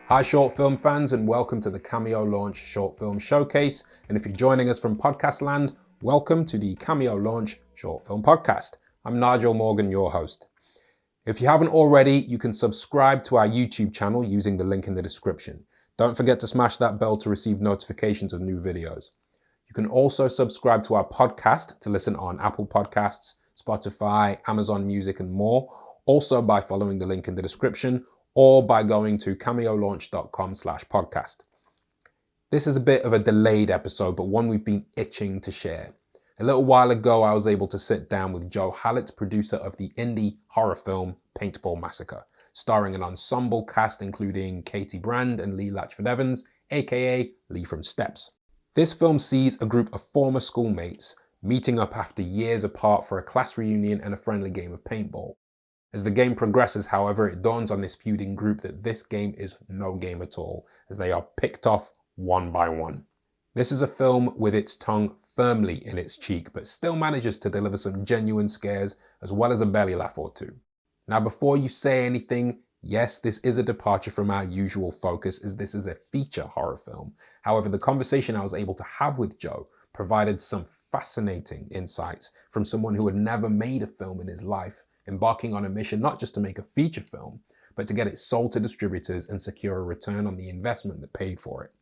Hi short film fans, and welcome to the Cameo Launch Short Film Showcase. And if you're joining us from podcast land, welcome to the Cameo Launch Short Film Podcast. I'm Nigel Morgan, your host. If you haven't already, you can subscribe to our YouTube channel using the link in the description. Don't forget to smash that bell to receive notifications of new videos. You can also subscribe to our podcast to listen on Apple Podcasts, Spotify, Amazon Music, and more. Also by following the link in the description, or by going to cameolaunch.com/podcast. This is a bit of a delayed episode, but one we've been itching to share. A little while ago, I was able to sit down with Joe Hallett, producer of the indie horror film Paintball Massacre, starring an ensemble cast including Katie Brand and Lee Latchford Evans, aka Lee from Steps. This film sees a group of former schoolmates meeting up after years apart for a class reunion and a friendly game of paintball. As the game progresses, however, it dawns on this feuding group that this game is no game at all, as they are picked off one by one. This is a film with its tongue firmly in its cheek, but still manages to deliver some genuine scares as well as a belly laugh or two. Now, before you say anything, yes, this is a departure from our usual focus, as this is a feature horror film. However, the conversation I was able to have with Joe provided some fascinating insights from someone who had never made a film in his life, embarking on a mission not just to make a feature film, but to get it sold to distributors and secure a return on the investment that paid for it.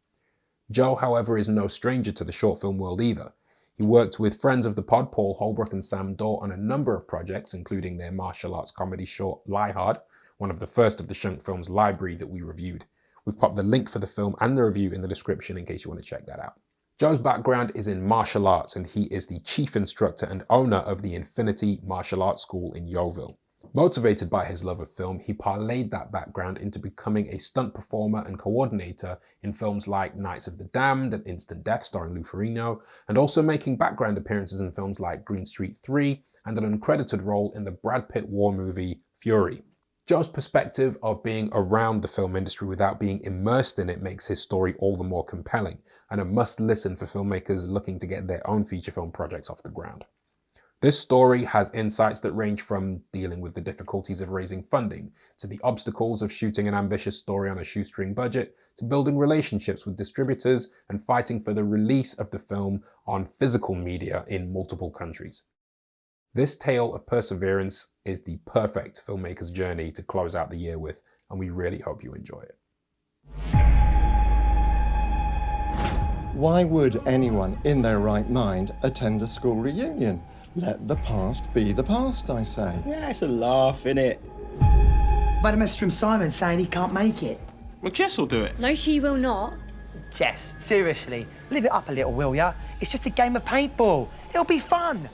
Joe, however, is no stranger to the short film world either. He worked with friends of the pod, Paul Holbrook and Sam Dorr, on a number of projects, including their martial arts comedy short Lie Hard, one of the first of the Shunk Films library that we reviewed. We've popped the link for the film and the review in the description in case you want to check that out. Joe's background is in martial arts, and he is the chief instructor and owner of the Infinity Martial Arts School in Yeovil. Motivated by his love of film, he parlayed that background into becoming a stunt performer and coordinator in films like Nights of the Damned and Instant Death starring Lou Ferrigno, and also making background appearances in films like Green Street 3 and an uncredited role in the Brad Pitt war movie Fury. Joe's perspective of being around the film industry without being immersed in it makes his story all the more compelling, and a must-listen for filmmakers looking to get their own feature film projects off the ground. This story has insights that range from dealing with the difficulties of raising funding, to the obstacles of shooting an ambitious story on a shoestring budget, to building relationships with distributors and fighting for the release of the film on physical media in multiple countries. This tale of perseverance is the perfect filmmaker's journey to close out the year with, and we really hope you enjoy it. Why would anyone in their right mind attend a school reunion? Let the past be the past, I say. Yeah, it's a laugh, innit? But a message from Simon saying he can't make it. Well, Jess will do it. No, she will not. Jess, seriously, live it up a little, will ya? It's just a game of paintball. It'll be fun.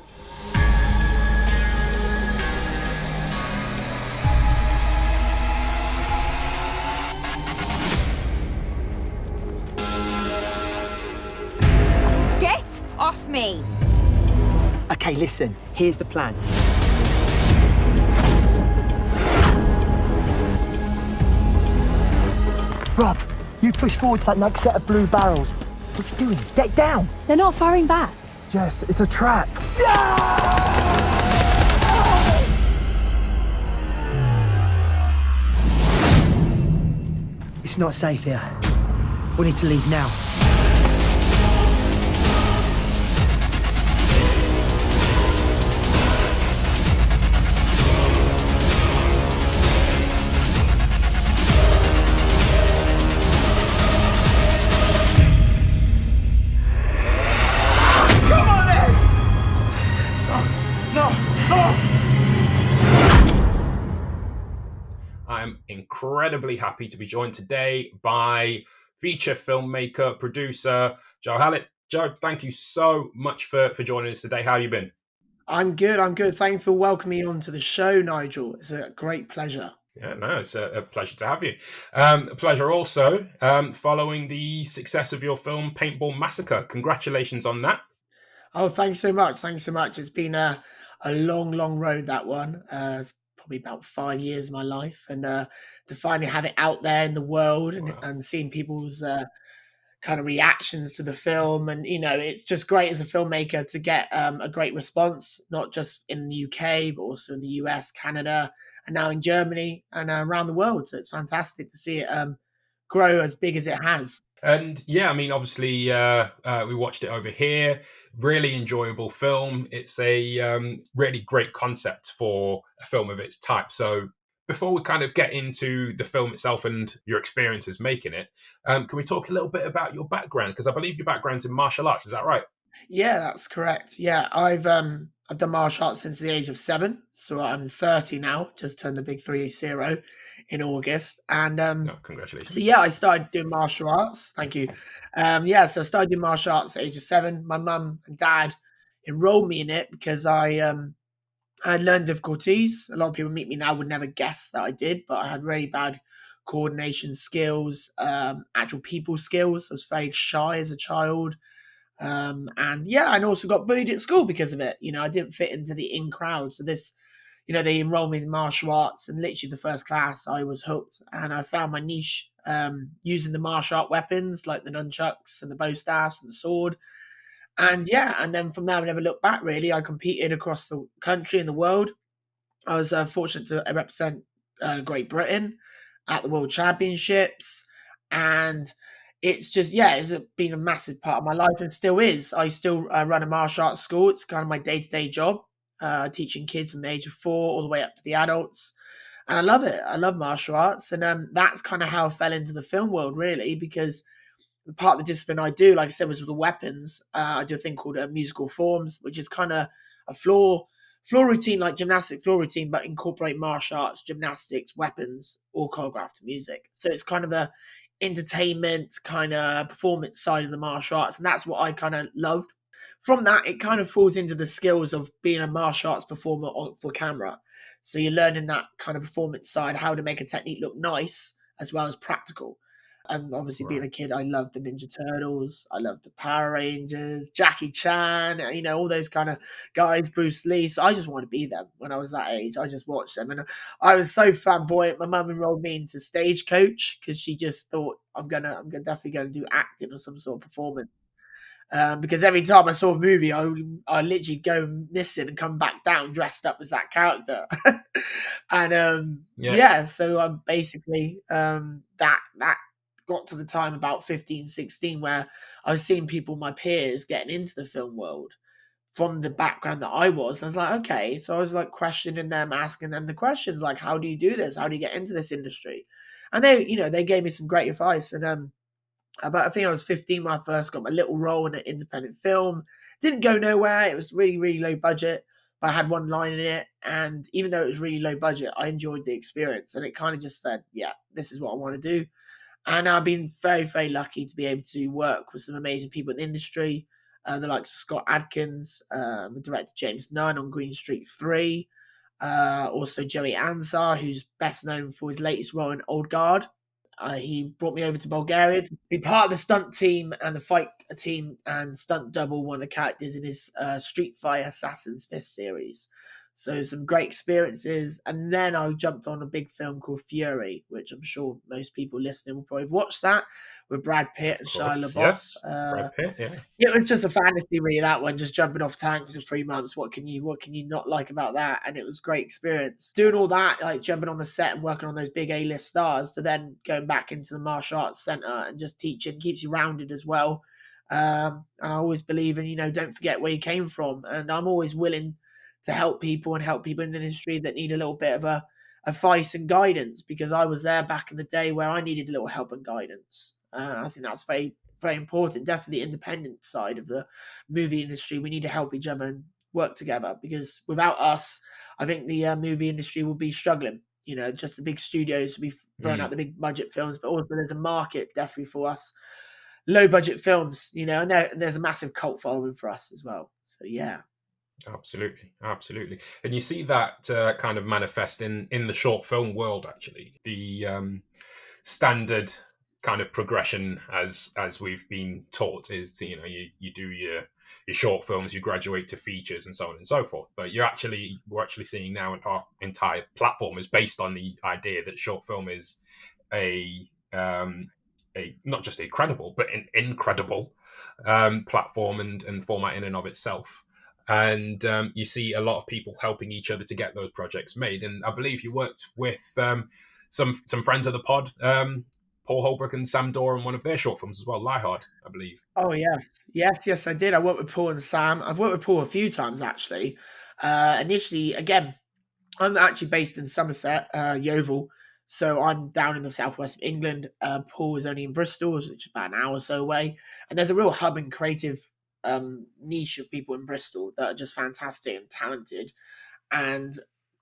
Get off me! Okay, listen, here's the plan. Rob, you push forward to that next set of blue barrels. What you doing? Get down! They're not firing back. Jess, it's a trap. It's not safe here. We need to leave now. I'm incredibly happy to be joined today by feature filmmaker, producer, Joe Hallett. Joe, thank you so much for joining us today. How have you been? I'm good. Thanks for welcoming me onto the show, Nigel. It's a great pleasure. Yeah, no, it's a pleasure to have you. A pleasure also following the success of your film, Paintball Massacre. Congratulations on that. Oh, thanks so much. It's been a long road, that one. It's probably about 5 years of my life. And to finally have it out there in the world and seeing people's kind of reactions to the film. And, you know, it's just great as a filmmaker to get a great response, not just in the UK, but also in the US, Canada, and now in Germany and around the world. So it's fantastic to see it grow as big as it has. And yeah, I mean, obviously, we watched it over here. Really enjoyable film. It's a really great concept for a film of its type. So before we kind of get into the film itself and your experiences making it, can we talk a little bit about your background? Because I believe your background's in martial arts. Is that right? Yeah, that's correct. Yeah, I've done martial arts since the age of 7, so I'm 30 now. Just turned the big 30 in August, and No, congratulations. so yeah, I started doing martial arts. Thank you. Yeah, so I started doing martial arts at the age of 7. My mum and dad enrolled me in it because I had learned difficulties. A lot of people meet me now would never guess that I did, but I had really bad coordination skills, actual people skills. I was very shy as a child. And yeah, and also got bullied at school because of it. I didn't fit into the in crowd. So they enrolled me in martial arts, and literally the first class I was hooked, and I found my niche using the martial art weapons like the nunchucks and the bow staffs and the sword. And yeah, and then from there I never looked back really. I competed across the country and the world. I was fortunate to represent Great Britain at the World Championships, and it's just it's been a massive part of my life and still is. I still run a martial arts school. It's kind of my day-to-day job, teaching kids from the age of 4 all the way up to the adults, and I love it. I love martial arts, and that's kind of how I fell into the film world really, because the part of the discipline I do, like I said, was with the weapons. I do a thing called musical forms, which is kind of a floor routine, like gymnastic floor routine, but incorporate martial arts, gymnastics, weapons, all choreographed to music. So it's kind of the entertainment kind of performance side of the martial arts, and that's what I kind of loved. From that, it kind of falls into the skills of being a martial arts performer for camera. So you're learning that kind of performance side, how to make a technique look nice as well as practical. And obviously, being a kid, I loved the Ninja Turtles. I loved the Power Rangers, Jackie Chan, all those kind of guys, Bruce Lee. So I just wanted to be them when I was that age. I just watched them. And I was so fanboy. My mum enrolled me into Stagecoach because she just thought, I'm definitely going to do acting or some sort of performance. Because every time I saw a movie, I literally go missing and come back down dressed up as that character. And so I'm basically that got to the time about 15, 16 where I was seeing people, my peers, getting into the film world from the background that I was. And I was like, okay. So I was like questioning them, asking them the questions like, how do you do this? How do you get into this industry? And they gave me some great advice. And about, I think I was 15 when I first got my little role in an independent film. Didn't go nowhere. It was really, really low budget, but I had one line in it. And even though it was really low budget, I enjoyed the experience. And it kind of just said, yeah, this is what I want to do. And I've been very, very lucky to be able to work with some amazing people in the industry. The likes of Scott Adkins, the director James Nunn on Green Street 3. Also Joey Ansar, who's best known for his latest role in Old Guard. He brought me over to Bulgaria to be part of the stunt team and the fight team and stunt double one of the characters in his Street Fighter Assassin's Fist series. So some great experiences. And then I jumped on a big film called Fury, which I'm sure most people listening will probably have watched that, with Brad Pitt and Shia LaBeouf. Yes. Brad Pitt, yeah. It was just a fantasy really, that one, just jumping off tanks for 3 months. What can you not like about that? And it was a great experience. Doing all that, like jumping on the set and working on those big A-list stars, to then going back into the martial arts center and just teaching keeps you rounded as well. And I always believe in, don't forget where you came from. And I'm always willing to help people in the industry that need a little bit of advice and guidance, because I was there back in the day where I needed a little help and guidance. I think that's very, very important. Definitely the independent side of the movie industry. We need to help each other and work together, because without us, I think the movie industry will be struggling. Just the big studios will be throwing out the big budget films, but also there's a market definitely for us low budget films, and there's a massive cult following for us as well. So yeah. Absolutely. And you see that kind of manifest in the short film world, actually. The standard kind of progression, as we've been taught, is to, you do your short films, you graduate to features and so on and so forth. But we're actually seeing now our entire platform is based on the idea that short film is a not just a credible, but an incredible platform and format in and of itself. And you see a lot of people helping each other to get those projects made. And I believe you worked with some friends of the pod, Paul Holbrook and Sam Dorr in one of their short films as well, Lie Hard, I believe. Oh yes, I did. I worked with Paul and Sam. I've worked with Paul a few times actually. Initially, again, I'm actually based in Somerset, Yeovil, so I'm down in the southwest of England. Paul is only in Bristol, which is about an hour or so away, and there's a real hub and creative niche of people in Bristol that are just fantastic and talented. And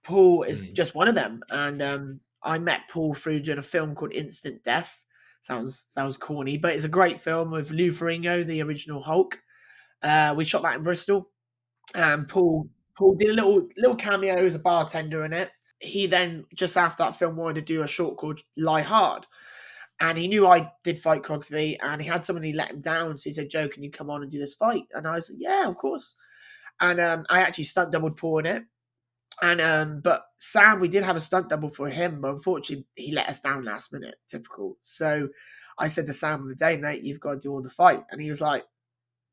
Paul is just one of them. And I met Paul through doing a film called Instant Death. Sounds corny, but it's a great film with Lou Ferrigno, the original Hulk. We shot that in Bristol, and Paul did a little cameo as a bartender in it. He then, just after that film, wanted to do a short called Lie Hard. And he knew I did fight choreography, and he had somebody let him down. So he said, Joe, can you come on and do this fight? And I said, yeah, of course. And I actually stunt doubled Paul in it. And but Sam, we did have a stunt double for him, but unfortunately he let us down last minute. Typical. So I said to Sam on the day, mate, you've got to do all the fight. And he was like,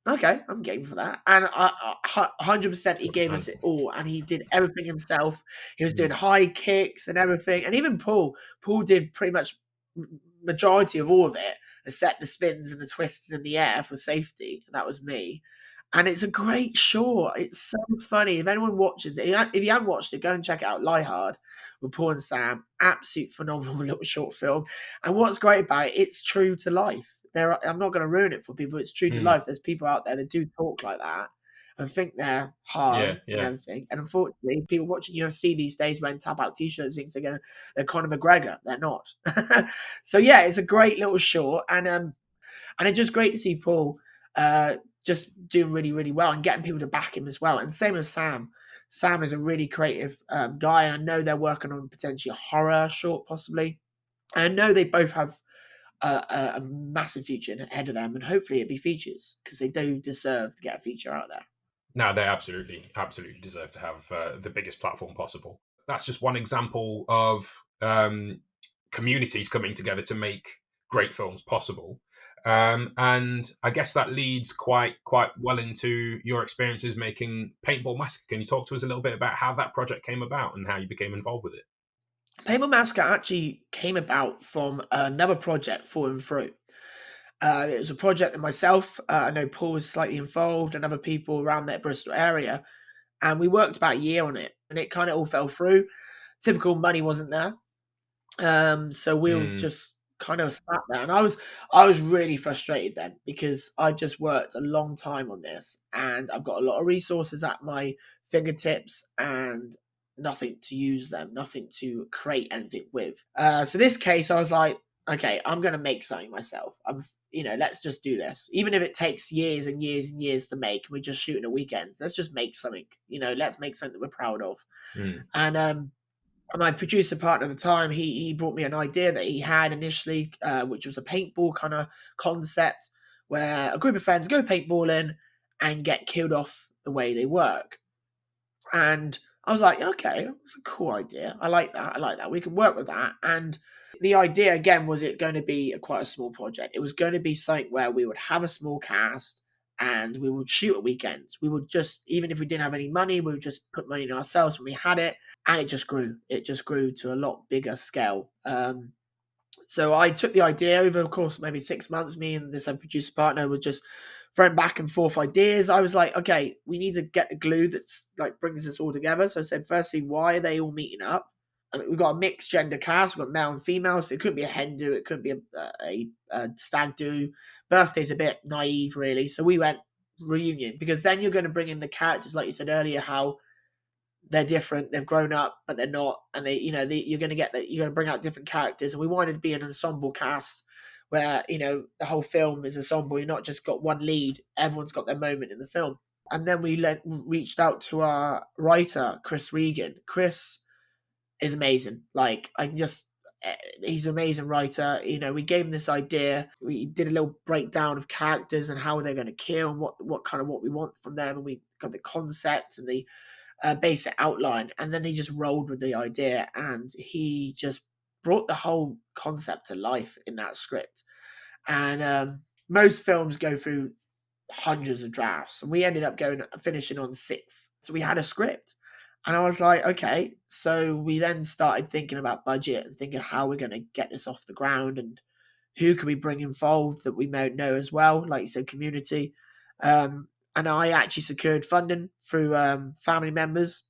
okay, I'm game for that. And 100% he gave us it all, and he did everything himself. He was doing high kicks and everything. And even Paul did pretty much majority of all of it, except the spins and the twists in the air for safety. That was me. And it's a great short. It's so funny. If anyone watches it, if you haven't watched it, go and check it out. Lie Hard with Paul and Sam. Absolute phenomenal little short film. And what's great about it, it's true to life. I'm not going to ruin it for people. It's true to life. There's people out there that do talk like that and think they're hard and everything. And unfortunately, people watching UFC these days wearing tap out t-shirts think they're Conor McGregor. They're not. So yeah, it's a great little short. And it's just great to see Paul just doing really, really well and getting people to back him as well. And same as Sam. Sam is a really creative guy, and I know they're working on potentially a horror short, possibly. And I know they both have a massive future ahead of them, and hopefully it'll be features, because they do deserve to get a feature out there. No, they absolutely deserve to have the biggest platform possible. That's just one example of communities coming together to make great films possible. And I guess that leads quite well into your experiences making Paintball Massacre. Can you talk to us a little bit about how that project came about and how you became involved with it? Paintball Massacre actually came about from another project falling through. It was a project that myself, I know Paul was slightly involved, and other people around that Bristol area, and we worked about a year on it, and it kind of all fell through. Typical money wasn't there, so we were just kind of sat there, and I was really frustrated then, because I've just worked a long time on this, and I've got a lot of resources at my fingertips, and nothing to use them, nothing to create anything with. So this case, I was like, okay, I'm going to make something myself. Let's just do this. Even if it takes years and years and years to make, and we're just shooting at weekends, let's just make something, let's make something that we're proud of. And my producer partner at the time, he brought me an idea that he had initially, which was a paintball kind of concept, where a group of friends go paintballing and get killed off the way they work. And I was like, okay, that's a cool idea. I like that. We can work with that. And the idea, again, was it going to be quite a small project. It was going to be something where we would have a small cast and we would shoot at weekends. We would just, even if we didn't have any money, we would just put money in ourselves when we had it. And it just grew. It just grew to a lot bigger scale. So I took the idea over, of course, maybe 6 months. Me and this producer partner were just throwing back and forth ideas. I was like, okay, we need to get the glue that's like brings us all together. So I said, firstly, why are they all meeting up? I mean, we've got a mixed gender cast. We've got male and female. So it couldn't be a hen do. It couldn't be a stag do. Birthday's a bit naive, really. So we went reunion, because then you're going to bring in the characters, like you said earlier, how they're different. They've grown up, but they're not. And you're going to bring out different characters. And we wanted to be an ensemble cast where, the whole film is ensemble. You're not just got one lead. Everyone's got their moment in the film. And then we reached out to our writer, Chris Regan. Chris is amazing. He's an amazing writer. We gave him this idea. We did a little breakdown of characters and how they're going to kill and what we want from them. And we got the concept and the basic outline. And then he just rolled with the idea, and he just brought the whole concept to life in that script. And most films go through hundreds of drafts, and we ended up finishing on 6th. So we had a script. And I was like, okay. So we then started thinking about budget and thinking how we're going to get this off the ground and who can we bring involved that we might know as well, like you said, community. And I actually secured funding through family members.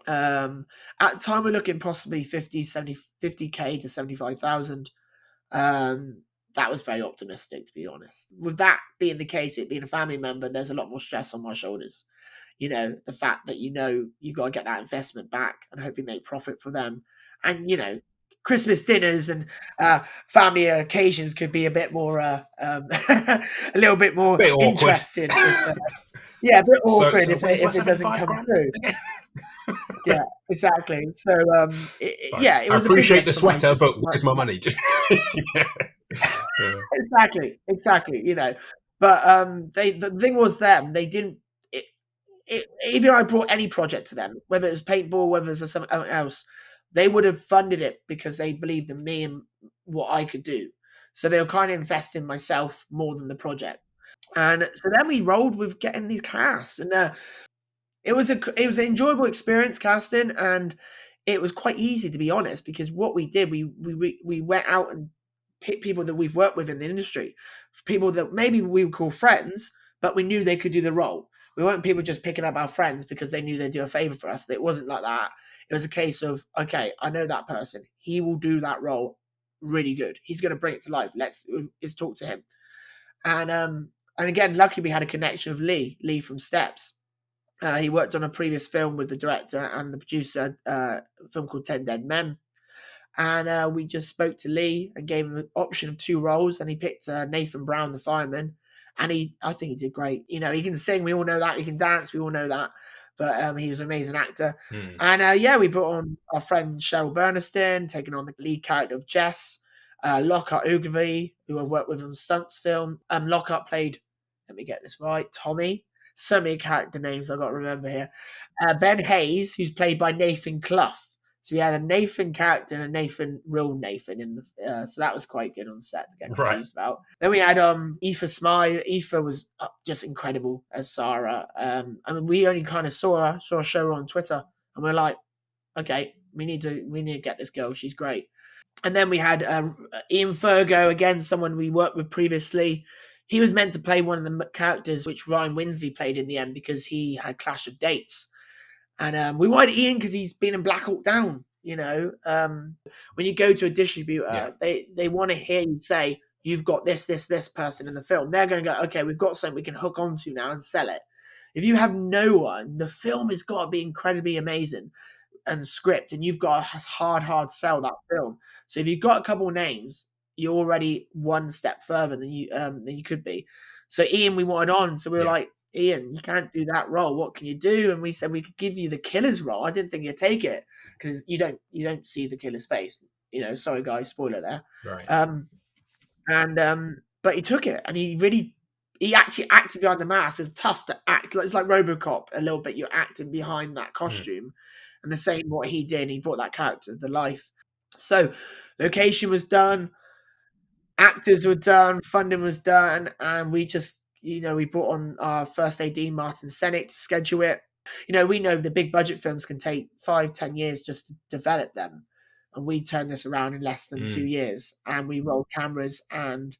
At the time, we're looking possibly 50K to 75,000. That was very optimistic, to be honest. With that being the case, it being a family member, there's a lot more stress on my shoulders. You know, the fact that you got to get that investment back and hopefully make profit for them. And, you know, Christmas dinners and family occasions could be a bit more, a little bit more Bit awkward. interesting. Yeah, a bit awkward so if where's my it doesn't 75 come grand? through. Yeah, exactly. So, it I was appreciate a the big risk sweater, for but where's my money? Exactly. You know, but the thing was they didn't. Even if I brought any project to them, whether it was paintball, whether it was something else, they would have funded it because they believed in me and what I could do. So they were kind of investing in myself more than the project. And so then we rolled with getting these casts, and it was an enjoyable experience casting, and it was quite easy, to be honest, because what we did, we went out and picked people that we've worked with in the industry, people that maybe we would call friends, but we knew they could do the role. We weren't people just picking up our friends because they knew they'd do a favor for us. It wasn't like that. It was a case of, okay, I know that person. He will do that role really good. He's going to bring it to life. Let's talk to him. And again, luckily we had a connection with Lee from Steps. He worked on a previous film with the director and the producer, a film called 10 Dead Men. And we just spoke to Lee and gave him an option of 2 roles, and he picked Nathan Brown, the fireman. And I think he did great. You know, he can sing, we all know that. He can dance, we all know that. But he was an amazing actor. And we brought on our friend Cheryl Burniston, taking on the lead character of Jess. Lockhart Ogilvy, who I worked with on Stunts film. Lockhart played, let me get this right, Tommy. So many character names I've got to remember here. Ben Hayes, who's played by Nathan Clough. So we had a Nathan character and a real Nathan in the. So that was quite good on set to get confused about. Then we had Aoife Smythe. Aoife was just incredible as Sarah. I mean, we only kind of saw a show on Twitter, and we're like, okay, we need to get this girl. She's great. And then we had Ian Fergo, again, someone we worked with previously. He was meant to play one of the characters, which Ryan Winsley played in the end because he had clash of dates. And we wanted Ian because he's been in Black Hawk Down. You know, when you go to a distributor, they want to hear you say, you've got this person in the film. They're going to go, okay, we've got something we can hook onto now and sell it. If you have no one, the film has got to be incredibly amazing and script, and you've got to hard sell that film. So if you've got a couple of names, you're already one step further than you could be. So Ian, we wanted on. So we were like, Ian, you can't do that role. What can you do? And we said we could give you the killer's role. I didn't think you'd take it because you don't see the killer's face. You know, sorry guys, spoiler there. Right. But he took it, and he actually acted behind the mask. It's tough to act. It's like RoboCop a little bit. You're acting behind that costume, and the same what he did. He brought that character to life. So location was done, actors were done, funding was done, and we just. You know, we brought on our first AD, Martin Sennick, to schedule it. You know, we know the big budget films can take 5-10 years just to develop them. And we turned this around in less than 2 years. And we rolled cameras, and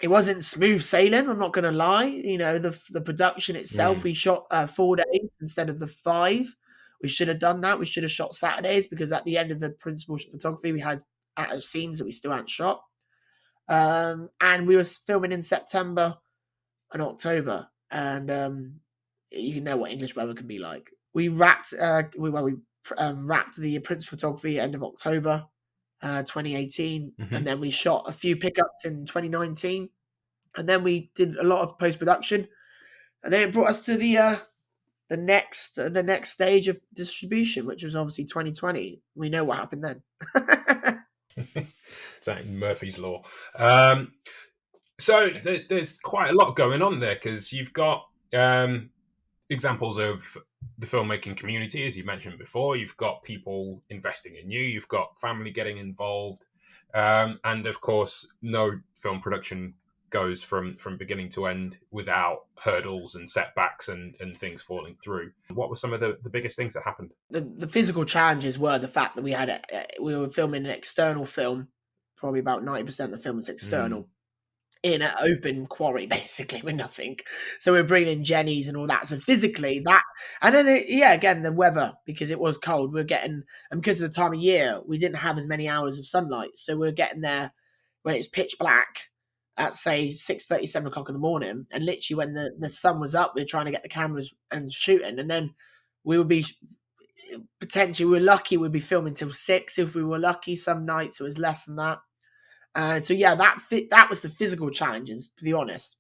it wasn't smooth sailing, I'm not going to lie. You know, the production itself, we shot 4 days instead of the 5. We should have done that. We should have shot Saturdays because at the end of the principal photography, we had scenes that we still hadn't shot. And we were filming in September and October, and you know what English weather can be like. We wrapped wrapped the principal photography end of October 2018, and then we shot a few pickups in 2019, and then we did a lot of post-production, and then it brought us to the next stage of distribution, which was obviously 2020. We know what happened then. Is that Murphy's Law? So there's quite a lot going on there because you've got examples of the filmmaking community, as you mentioned before. You've got people investing in you. You've got family getting involved, and of course, no film production goes from beginning to end without hurdles and setbacks and things falling through. What were some of the biggest things that happened? The physical challenges were the fact that we were filming an external film probably about 90% of the film was external. In an open quarry, basically, with nothing. So we're bringing in jennies and all that. So physically, that, and then again, the weather, because it was cold. We're getting, and because of the time of year, we didn't have as many hours of sunlight. So we're getting there when it's pitch black at say 6:30, 7 o'clock in the morning, and literally when the sun was up, we're trying to get the cameras and shooting, and then we would be potentially, we're lucky, we'd be filming till 6 if we were lucky. Some nights it was less than that. So yeah, that was the physical challenges, to be honest.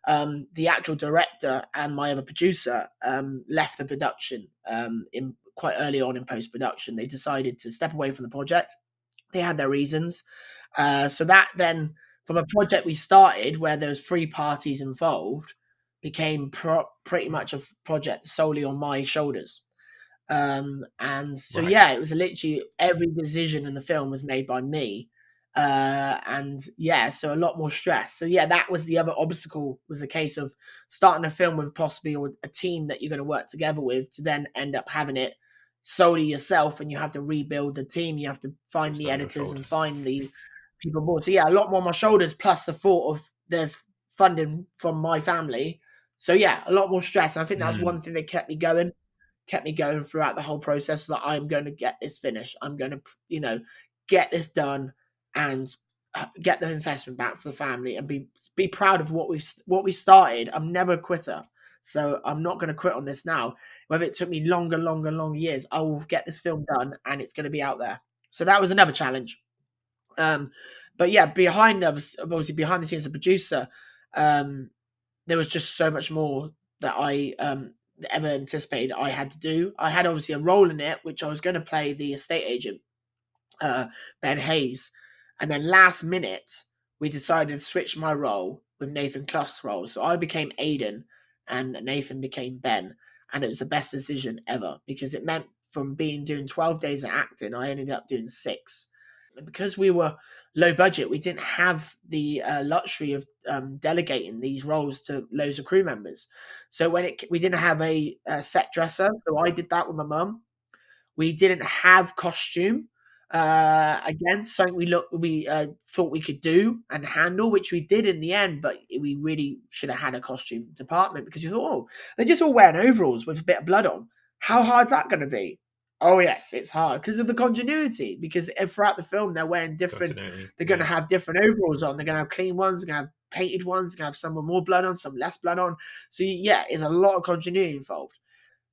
The actual director and my other producer left the production in quite early on in post-production. They decided to step away from the project. They had their reasons. So that then, from a project we started where there was 3 parties involved, became pretty much a project solely on my shoulders. And so yeah, it was literally every decision in the film was made by me. And yeah, so a lot more stress. So yeah, that was the other obstacle, was a case of starting a film with possibly a team that you're going to work together with, to then end up having it solely yourself, and you have to rebuild the team. You have to find the editors and find the people aboard. So yeah, a lot more on my shoulders, plus the thought of there's funding from my family. So yeah, a lot more stress. And I think that's one thing that kept me going throughout the whole process, that I'm going to get this finished. I'm going to, get this done and get the investment back for the family, and be proud of what we started. I'm never a quitter, so I'm not going to quit on this now. Whether it took me longer years, I will get this film done, and it's going to be out there. So that was another challenge. But yeah, behind the scenes as a producer, there was just so much more that I ever anticipated I had to do. I had obviously a role in it, which I was going to play the estate agent, Ben Hayes. And then last minute, we decided to switch my role with Nathan Clough's role. So I became Aidan and Nathan became Ben. And it was the best decision ever, because it meant from doing 12 days of acting, I ended up doing 6. And because we were low budget, we didn't have the luxury of delegating these roles to loads of crew members. So we didn't have a set dresser, so I did that with my mum. We didn't have costume. Again, something we thought we could do and handle, which we did in the end, but we really should have had a costume department, because you thought, they're just all wearing overalls with a bit of blood on. How hard's that going to be? Oh yes, it's hard because of the continuity. Because throughout the film, they're wearing different. They're going to have different overalls on. They're going to have clean ones. They're going to have painted ones. They're going to have some with more blood on, some less blood on. So yeah, there's a lot of continuity involved.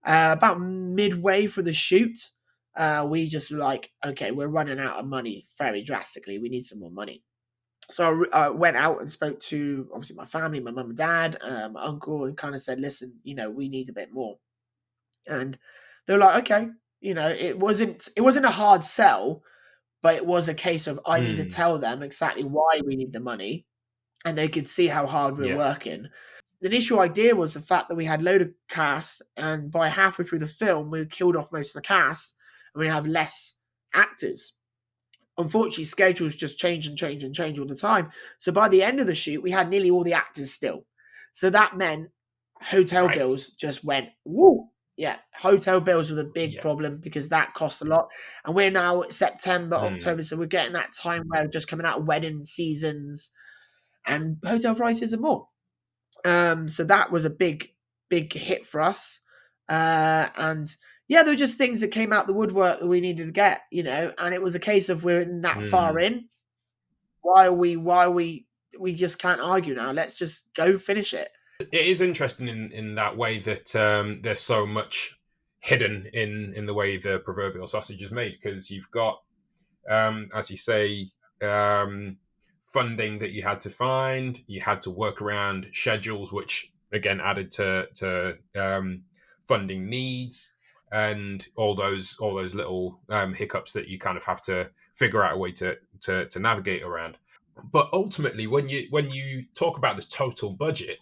About midway through the shoot, we just were like, okay, we're running out of money very drastically. We need some more money. So I went out and spoke to obviously my family, my mum and dad, my uncle, and kind of said, listen, we need a bit more. And they were like, okay. It wasn't a hard sell, but it was a case of I need to tell them exactly why we need the money, and they could see how hard we were working. The initial idea was the fact that we had a load of cast, and by halfway through the film, we killed off most of the cast, and we have less actors. Unfortunately, schedules just change all the time. So by the end of the shoot, we had nearly all the actors still. So that meant hotel bills just went woo. Yeah, hotel bills were the big problem, because that cost a lot. And we're now September, October, so we're getting that time where we're just coming out of wedding seasons, and hotel prices are more. So that was a big hit for us. And yeah, there were just things that came out the woodwork that we needed to get, and it was a case of we're in that far in. Why we just can't argue now. Let's just go finish it. It is interesting in that way that there's so much hidden in the way the proverbial sausage is made, because you've got, as you say, funding that you had to find. You had to work around schedules, which again added to funding needs, and all those little hiccups that you kind of have to figure out a way to navigate around. But ultimately, when you talk about the total budget,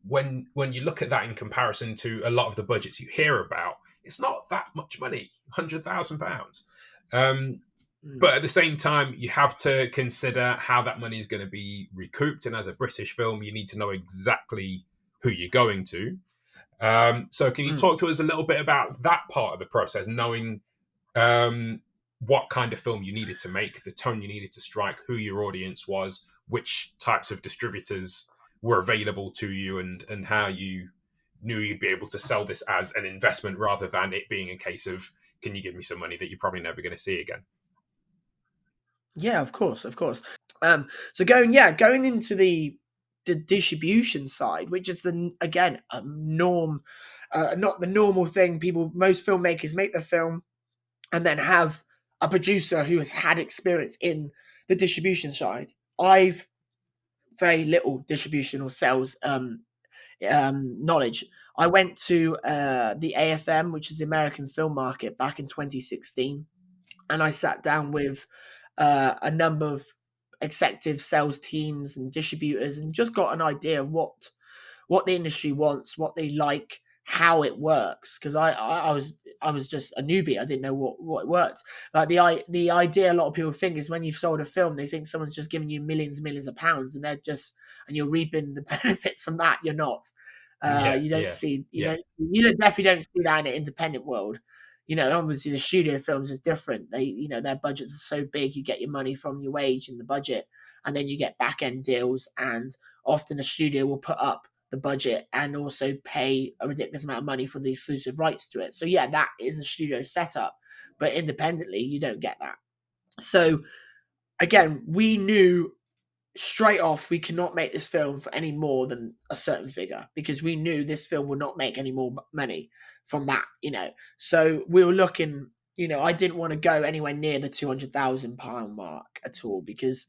when you look at that in comparison to a lot of the budgets you hear about, it's not that much money, £100,000. But at the same time, you have to consider how that money is going to be recouped. And as a British film, you need to know exactly who you're going to. So can you talk to us a little bit about that part of the process, knowing what kind of film you needed to make, the tone you needed to strike, who your audience was, which types of distributors were available to you, and how you knew you'd be able to sell this as an investment rather than it being a case of, can you give me some money that you're probably never going to see again? Yeah, of course. So going into the distribution side, which is again a norm, not the normal thing. Most filmmakers make the film and then have a producer who has had experience in the distribution side. I've very little distribution or sales knowledge. I went to the AFM, which is the American Film Market, back in 2016, and I sat down with a number of executive sales teams and distributors, and just got an idea of what the industry wants, what they like, how it works. Because I was just a newbie. I didn't know what it worked. Like the idea a lot of people think is when you've sold a film, they think someone's just giving you millions and millions of pounds, and you're reaping the benefits from that. You're not. You definitely don't see that in an independent world. Obviously the studio films is different. Their budgets are so big, you get your money from your wage and the budget, and then you get back end deals, and often the studio will put up the budget and also pay a ridiculous amount of money for the exclusive rights to it. So yeah, that is a studio setup, but independently you don't get that. So again, we knew straight off we cannot make this film for any more than a certain figure, because we knew this film would not make any more money from that. So we were looking, I didn't want to go anywhere near the £200,000 mark at all, because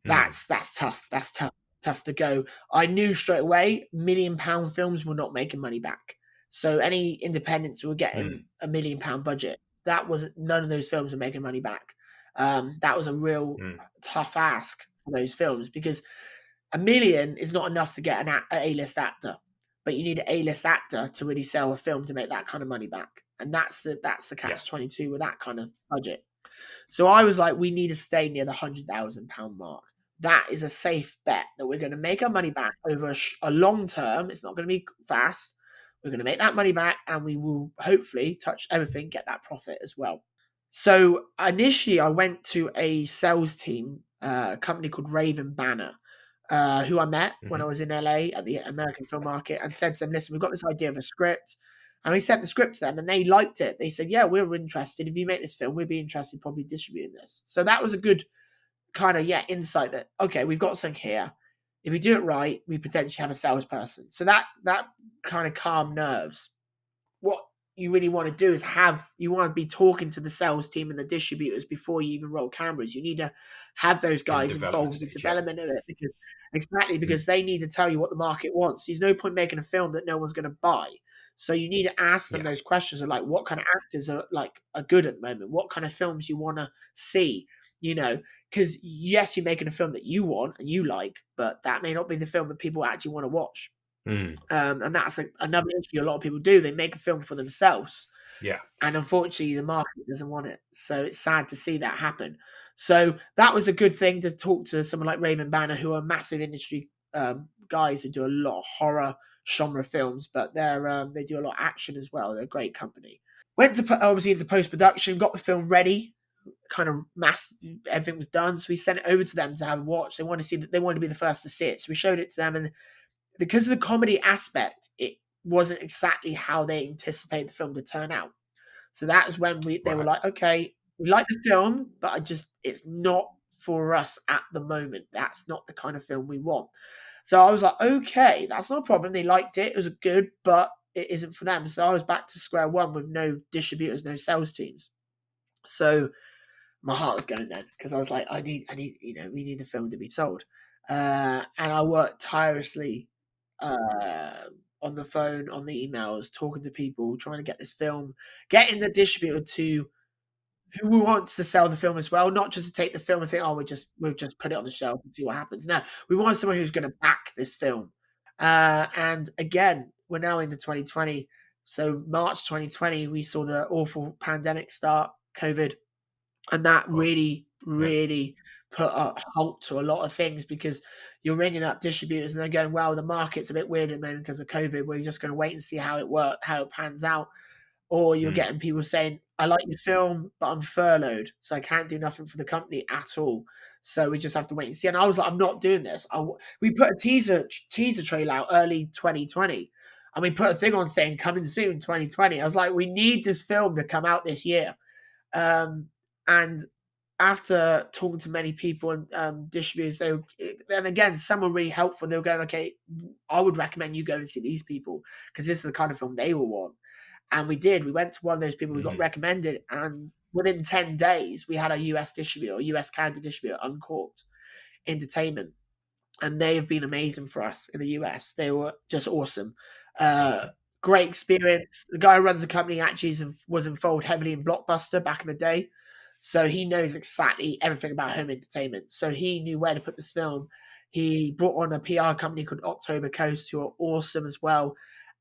that's tough. That's tough to go. I knew straight away £1 million films were not making money back. So any independents who were getting £1 million budget, none of those films were making money back. That was a real tough ask for those films, because $1 million is not enough to get an A-list actor, but you need an A-list actor to really sell a film to make that kind of money back. And that's the catch-22 with that kind of budget. So I was like, we need to stay near the £100,000 mark. That is a safe bet that we're going to make our money back over a long term. It's not going to be fast. We're going to make that money back, and we will hopefully touch everything, get that profit as well. So initially I went to a sales team, a company called Raven Banner, who I met when I was in LA at the American Film Market, and said to them, listen, we've got this idea of a script. And we sent the script to them, and they liked it. They said, yeah, we're interested. If you make this film, we'd be interested in probably distributing this. So that was a good kind of, insight that, okay, we've got something here. If we do it right, we potentially have a salesperson. So that kind of calmed nerves. What you really want to do is you want to be talking to the sales team and the distributors before you even roll cameras. You need to have those guys involved in the development of it, because they need to tell you what the market wants. There's no point making a film that no one's going to buy. So you need to ask them those questions of like, what kind of actors are good at the moment? What kind of films you want to see? Because yes, you're making a film that you want and you like, but that may not be the film that people actually want to watch. And that's another issue a lot of people do. They make a film for themselves. Yeah. And unfortunately, the market doesn't want it. So it's sad to see that happen. So that was a good thing to talk to someone like Raven Banner, who are massive industry guys who do a lot of horror genre films, but they do a lot of action as well. They're a great company. Went to obviously into post-production, got the film ready, kind of everything was done. So we sent it over to them to have a watch. They wanted to be the first to see it. So we showed it to them, and because of the comedy aspect, it wasn't exactly how they anticipated the film to turn out. So that was when they were like, okay, we like the film, but it's not for us at the moment. That's not the kind of film we want. So I was like, okay, that's no problem. They liked it. It was good, but it isn't for them. So I was back to square one with no distributors, no sales teams. So my heart was going then, because I was like, we need the film to be sold. And I worked tirelessly on the phone, on the emails, talking to people, trying to get this film, getting the distributor who wants to sell the film as well, not just to take the film and think, oh, we'll just put it on the shelf and see what happens. No, we want someone who's going to back this film. And again, we're now into 2020. So March 2020, we saw the awful pandemic start, COVID, and that really put a halt to a lot of things, because you're ringing up distributors and they're going, well, the market's a bit weird at the moment because of COVID. We're just going to wait and see how it pans out. or you're getting people saying, I like your film, but I'm furloughed, so I can't do nothing for the company at all. So we just have to wait and see. And I was like, I'm not doing this. We put a teaser trailer out early 2020, and we put a thing on saying coming soon 2020. I was like, we need this film to come out this year. And after talking to many people and distributors, and again, some were really helpful. They were going, okay, I would recommend you go and see these people because this is the kind of film they will want. And we did. We went to one of those people we got recommended, and within 10 days, we had a US distributor, US Canada distributor, Uncorked Entertainment. And they have been amazing for us in the US. They were just awesome. Great experience. The guy who runs the company actually was involved heavily in Blockbuster back in the day. So he knows exactly everything about home entertainment. So he knew where to put this film. He brought on a PR company called October Coast, who are awesome as well,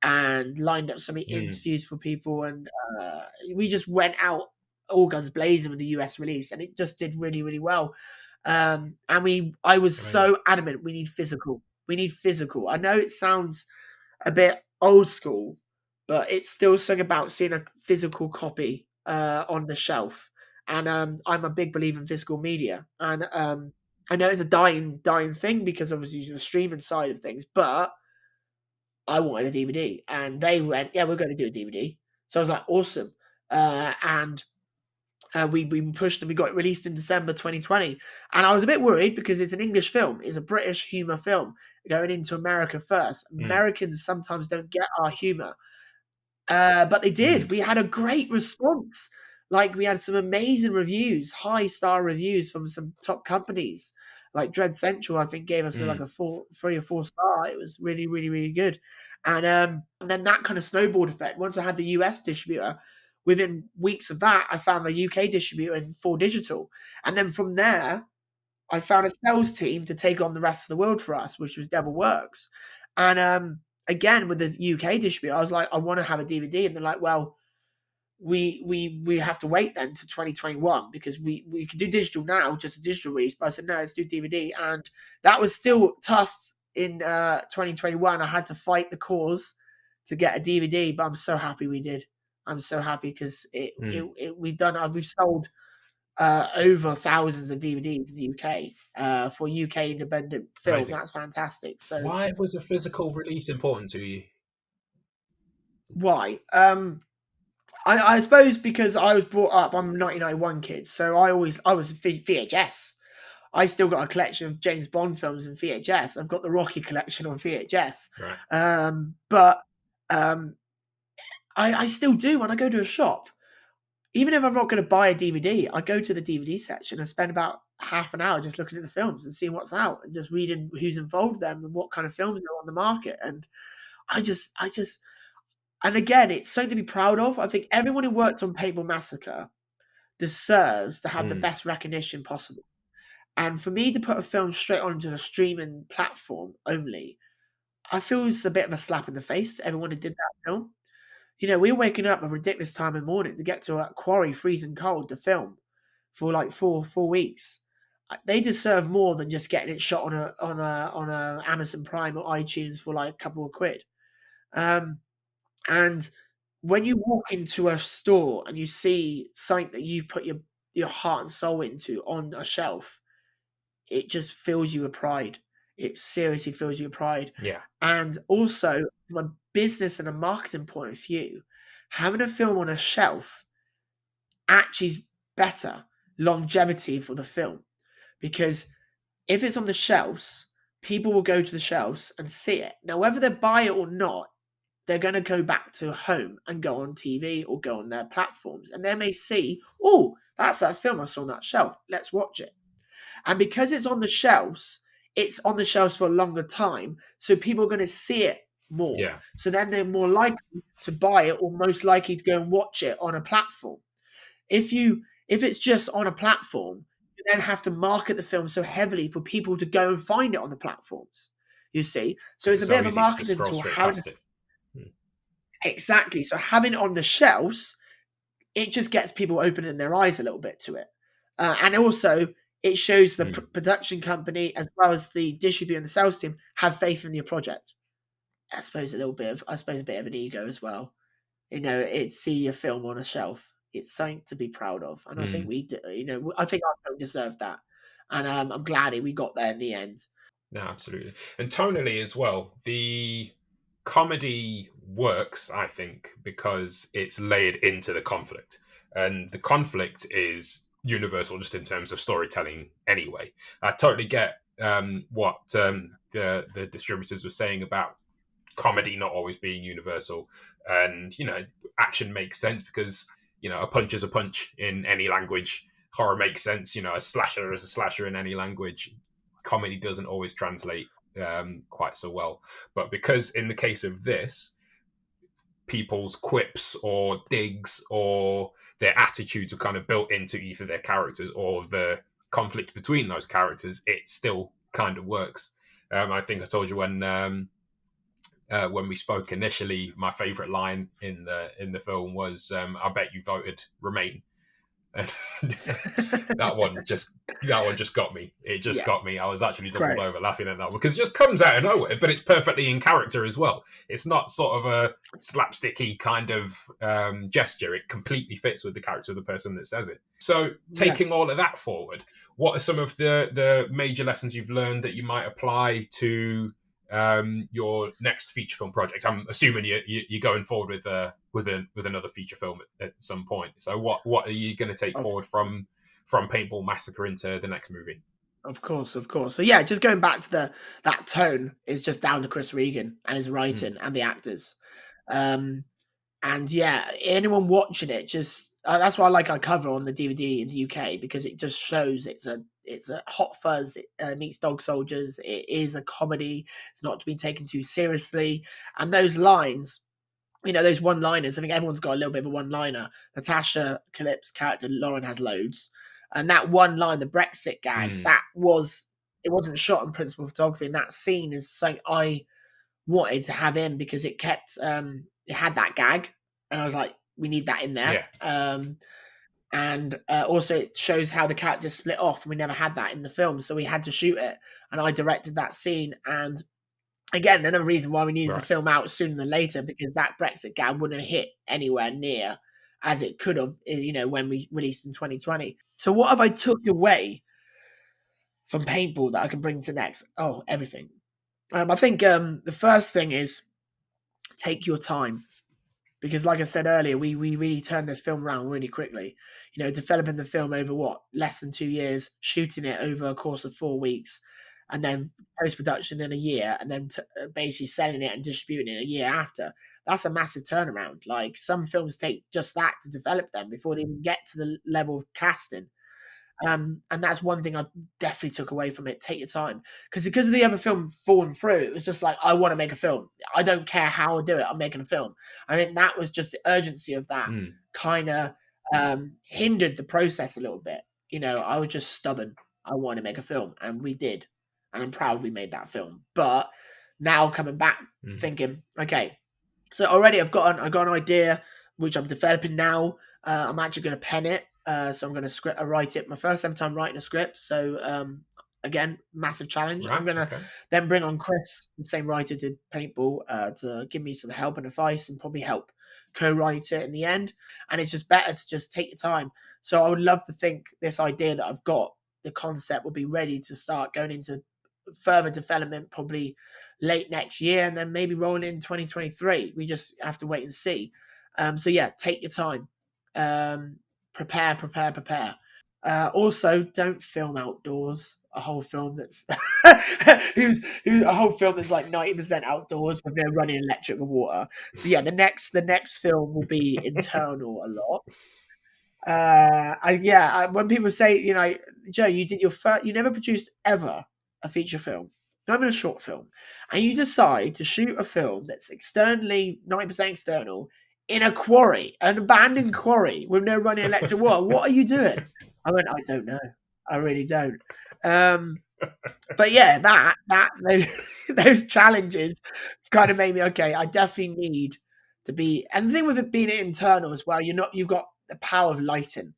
and lined up so many interviews for people. And we just went out all guns blazing with the US release, and it just did really, really well. And I was so adamant, we need physical. We need physical. I know it sounds a bit old school, but it's still something about seeing a physical copy on the shelf. And I'm a big believer in physical media. And I know it's a dying thing because obviously the streaming side of things, but I wanted a DVD. And they went, yeah, we're going to do a DVD. So I was like, awesome. And we pushed and we got it released in December 2020. And I was a bit worried because it's an English film. It's a British humor film going into America first. Americans sometimes don't get our humor. But they did. We had a great response. Like, we had some amazing reviews, high-star reviews from some top companies. Like Dread Central, I think, gave us like a 3 or 4 star. It was really, really, really good. And then that kind of snowballed effect. Once I had the US distributor, within weeks of that, I found the UK distributor in 4Digital. And then from there, I found a sales team to take on the rest of the world for us, which was Devil Works. And again, with the UK distributor, I was like, I want to have a DVD. And they're like, well, we have to wait then to 2021 because we can do digital now, just a digital release. But I said, no, let's do DVD. And that was still tough in 2021. I had to fight the cause to get a DVD, but I'm so happy we did. I'm so happy because we've sold over thousands of DVDs in the UK for UK independent film. Amazing. That's fantastic. So why was a physical release important to you? Why? I suppose because I was brought up, I'm a 1991 kid, so I was VHS. I still got a collection of James Bond films in VHS. I've got the Rocky collection on VHS. Right. But I still do when I go to a shop. Even if I'm not going to buy a DVD, I go to the DVD section and spend about half an hour just looking at the films and seeing what's out and just reading who's involved with them and what kind of films are on the market. And and again, it's something to be proud of. I think everyone who worked on Paintball Massacre deserves to have the best recognition possible. And for me to put a film straight onto the streaming platform only, I feel it's a bit of a slap in the face to everyone who did that film. You know, we were waking up at a ridiculous time in the morning to get to a quarry freezing cold to film for like four weeks. They deserve more than just getting it shot on a Amazon Prime or iTunes for like a couple of quid. And when you walk into a store and you see something that you've put your heart and soul into on a shelf, it just fills you with pride. It seriously fills you with pride. Yeah. And also, from a business and a marketing point of view, having a film on a shelf actually is better longevity for the film. Because if it's on the shelves, people will go to the shelves and see it. Now, whether they buy it or not, they're going to go back to home and go on TV or go on their platforms. And they may see, oh, that's that film I saw on that shelf. Let's watch it. And because it's on the shelves for a longer time. So people are going to see it more. Yeah. So then they're more likely to buy it or most likely to go and watch it on a platform. If it's just on a platform, you then have to market the film so heavily for people to go and find it on the platforms. You see? So it's a bit of a marketing tool. Exactly. So having it on the shelves, it just gets people opening their eyes a little bit to it. And also, it shows the production company as well as the distributor and the sales team have faith in your project. I suppose a bit of an ego as well. it's see a film on a shelf. It's something to be proud of, and I think I think our film deserved that, and I'm glad we got there in the end. No, absolutely. And tonally as well, the comedy works, I think, because it's layered into the conflict. And the conflict is universal just in terms of storytelling anyway. I totally get what the distributors were saying about comedy not always being universal. And, action makes sense because, a punch is a punch in any language. Horror makes sense. A slasher is a slasher in any language. Comedy doesn't always translate quite so well. But because in the case of this, people's quips or digs or their attitudes are kind of built into either their characters or the conflict between those characters, it still kind of works. I think I told you when we spoke initially, my favorite line in the film was, "I bet you voted Remain." And that one just got me. It just got me. I was actually doubled over laughing at that one because it just comes out of nowhere, but it's perfectly in character as well. It's not sort of a slapsticky kind of gesture. It completely fits with the character of the person that says it. So taking all of that forward, what are some of the major lessons you've learned that you might apply to your next feature film project? I'm assuming you're going forward with another feature film at some point. So what are you going to take forward from Paintball Massacre into the next movie? Of course. So yeah, just going back to that tone is just down to Chris Regan and his writing and the actors. And yeah, anyone watching it, just that's why I like our cover on the DVD in the UK, because it just shows it's a Hot Fuzz. It meets Dog Soldiers. It is a comedy. It's not to be taken too seriously. And those lines, those one-liners, I think everyone's got a little bit of a one-liner. Natasha Calip's character, Lauren, has loads. And that one line, the Brexit gag, it wasn't shot in principal photography. And that scene is something I wanted to have in because it kept, it had that gag. And I was like, we need that in there. Yeah. And also it shows how the characters split off, and we never had that in the film, so we had to shoot it, and I directed that scene. And again, another reason why we needed the film out sooner than later, because that Brexit gag wouldn't have hit anywhere near as it could have, when we released in 2020. So what have I took away from Paintball that I can bring to next? Oh, everything. I think the first thing is take your time. Because like I said earlier, we really turned this film around really quickly. Developing the film over less than 2 years, shooting it over a course of 4 weeks, and then post-production in a year, and then basically selling it and distributing it a year after. That's a massive turnaround. Like, some films take just that to develop them before they even get to the level of casting. And that's one thing I definitely took away from it. Take your time. Because of the other film falling through, it was just like, I want to make a film. I don't care how I do it. I'm making a film. I think that was just the urgency of that kind of hindered the process a little bit. I was just stubborn. I want to make a film. And we did. And I'm proud we made that film. But now coming back thinking, okay, so already I got an idea, which I'm developing now. I'm actually going to pen it. So I'm going to write it. My first ever time writing a script. So again, massive challenge. Right, I'm going to then bring on Chris, the same writer did Paintball, to give me some help and advice and probably help co-write it in the end. And it's just better to just take your time. So I would love to think this idea that I've got, the concept will be ready to start going into further development probably late next year, and then maybe rolling in 2023. We just have to wait and see. So yeah, take your time. Prepare. Also, don't film outdoors. A whole film that's a whole film that's like 90% outdoors with no running electric or water. So yeah, the next film will be internal a lot. When people say, Joe, you did you never produced ever a feature film, not even a short film, and you decide to shoot a film that's externally 90% external in a quarry, an abandoned quarry with no running electric water. What are you doing? I went, I don't know. I really don't. But yeah, those challenges kind of made me, okay, I definitely need to be, and the thing with it being internal as well, you've got the power of lighting.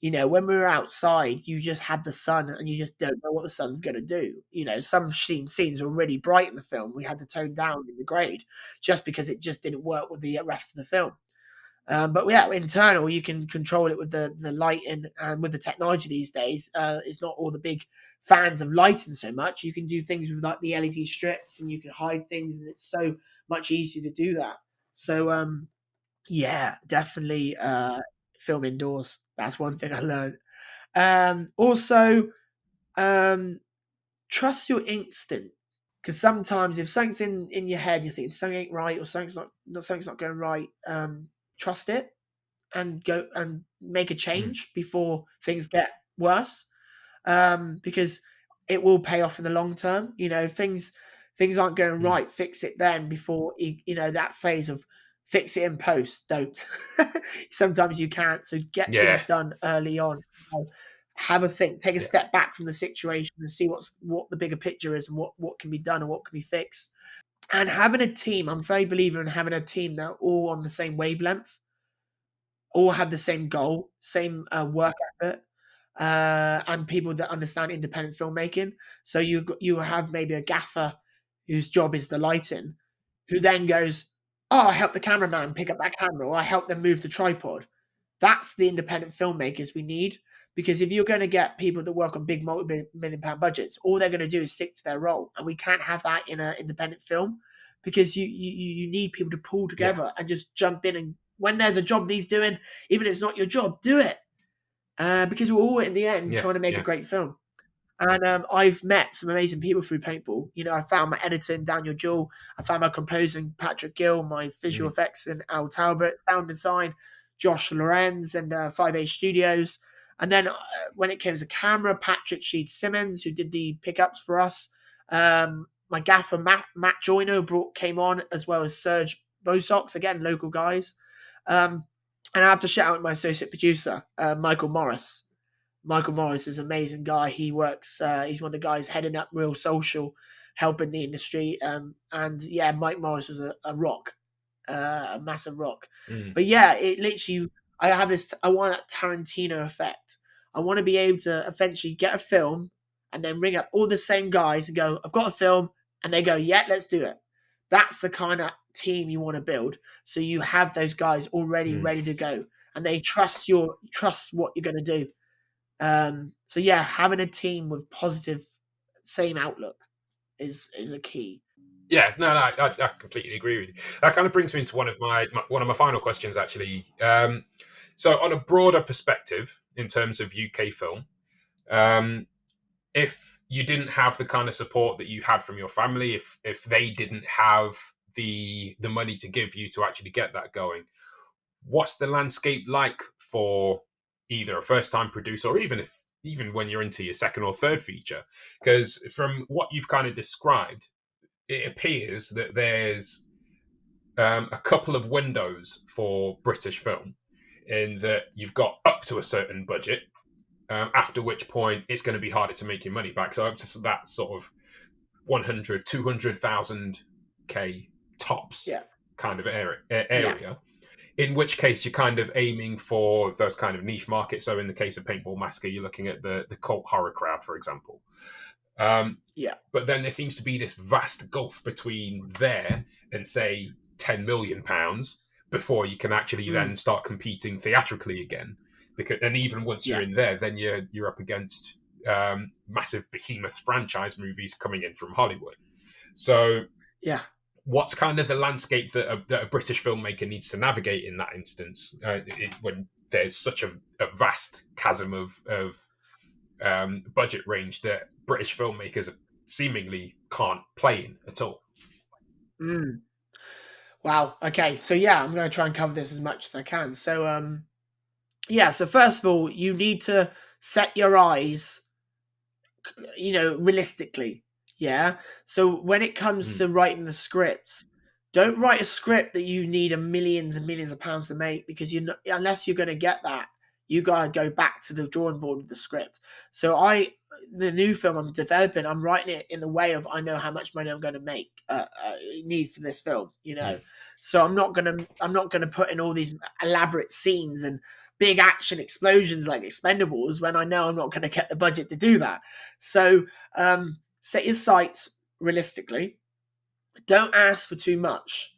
When we were outside, you just had the sun and you just don't know what the sun's going to do. Some scenes were really bright in the film. We had to tone down in the grade just because it just didn't work with the rest of the film. But yeah, internal, you can control it with the lighting, and with the technology these days, it's not all the big fans of lighting so much. You can do things with like the LED strips, and you can hide things, and it's so much easier to do that. So yeah, definitely film indoors. That's one thing I learned. Also, trust your instinct, because sometimes if something's in your head, you're thinking something ain't right, or something's not going right. Trust it and go and make a change before things get worse, because it will pay off in the long term. Things aren't going right, fix it then, before that phase of fix it in post. Don't. Sometimes you can't, so get things done early on. Have a think, take a step back from the situation and see what the bigger picture is, and what can be done and what can be fixed. And having a team, I'm a very believer in having a team that are all on the same wavelength, all have the same goal, same work effort, and people that understand independent filmmaking. So you have maybe a gaffer whose job is the lighting, who then goes, "Oh, I help the cameraman pick up that camera, or I help them move the tripod." That's the independent filmmakers we need, because if you're going to get people that work on big multi-million-pound budgets, all they're going to do is stick to their role, and we can't have that in an independent film, because you need people to pull together and just jump in, and when there's a job needs doing, even if it's not your job, do it, because we're all in the end trying to make a great film. And I've met some amazing people through Paintball. I found my editor in Daniel Jewell. I found my composer in Patrick Gill, my visual effects in Al Talbot, sound design, Josh Lorenz, and 5A Studios. And then when it came to camera, Patrick Sheed Simmons, who did the pickups for us. My gaffer, Matt Joyner, came on, as well as Serge Bosox, again, local guys. And I have to shout out my associate producer, Michael Morris. Michael Morris is an amazing guy. He works, he's one of the guys heading up Real Social, helping the industry. And yeah, Mike Morris was a rock, a massive rock. But yeah, it literally, I want that Tarantino effect. I want to be able to eventually get a film and then ring up all the same guys and go, "I've got a film." And they go, "Yeah, let's do it." That's the kind of team you want to build. So you have those guys already ready to go, and they trust what you're going to do. So yeah, having a team with positive, same outlook is a key. Yeah, no, I completely agree with you. That kind of brings me into one of my final questions, actually. So on a broader perspective, in terms of UK film, if you didn't have the kind of support that you had from your family, if they didn't have the money to give you to actually get that going, what's the landscape like for either a first-time producer, or even when you're into your second or third feature? Because from what you've kind of described, it appears that there's a couple of windows for British film, in that you've got up to a certain budget, after which point it's going to be harder to make your money back. So up to that sort of 100, 200,000 K tops kind of area. In which case you're kind of aiming for those kind of niche markets. So in the case of Paintball Massacre, you're looking at the cult horror crowd, for example. But then there seems to be this vast gulf between there and, say, £10 million before you can actually then start competing theatrically again. And even once you're in there, then you're up against massive behemoth franchise movies coming in from Hollywood. So what's kind of the landscape that a British filmmaker needs to navigate in that instance, when there's such a vast chasm of budget range that British filmmakers seemingly can't play in at all? Wow. Okay. So yeah, I'm going to try and cover this as much as I can. So so first of all, you need to set your eyes, realistically. Yeah. So when it comes to writing the scripts, don't write a script that you need millions and millions of pounds to make, because unless you're going to get that, you got to go back to the drawing board with the script. So the new film I'm developing, I'm writing it in the way of, I know how much money I'm going to need for this film, So I'm not going to put in all these elaborate scenes and big action explosions like Expendables when I know I'm not going to get the budget to do that. So set your sights realistically. Don't ask for too much.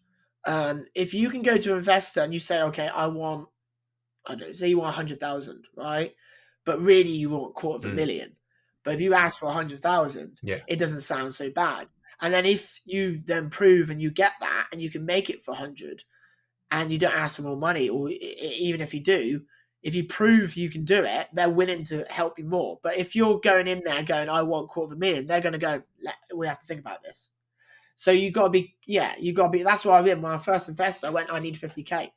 If you can go to an investor and you say, okay, I don't know, say you want 100,000, right? But really you want $250,000. But if you ask for 100,000, it doesn't sound so bad. And then if you then prove and you get that and you can make it for 100 and you don't ask for more money, or even if you do, if you prove you can do it, they're willing to help you more. But if you're going in there going, I want $250,000, they're going to go, we have to think about this. So you got to be, that's why I did. My first investor, I went, I need 50K.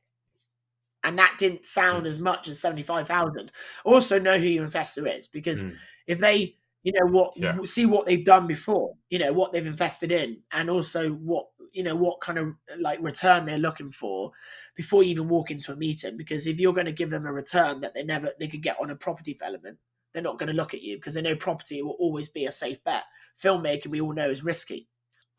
And that didn't sound as much as 75,000. Also know who your investor is, because if they, see what they've done before, what they've invested in, and also what kind of like return they're looking for before you even walk into a meeting. Because if you're going to give them a return that they could get on a property development, they're not going to look at you, because they know property will always be a safe bet. Filmmaking, we all know, is risky.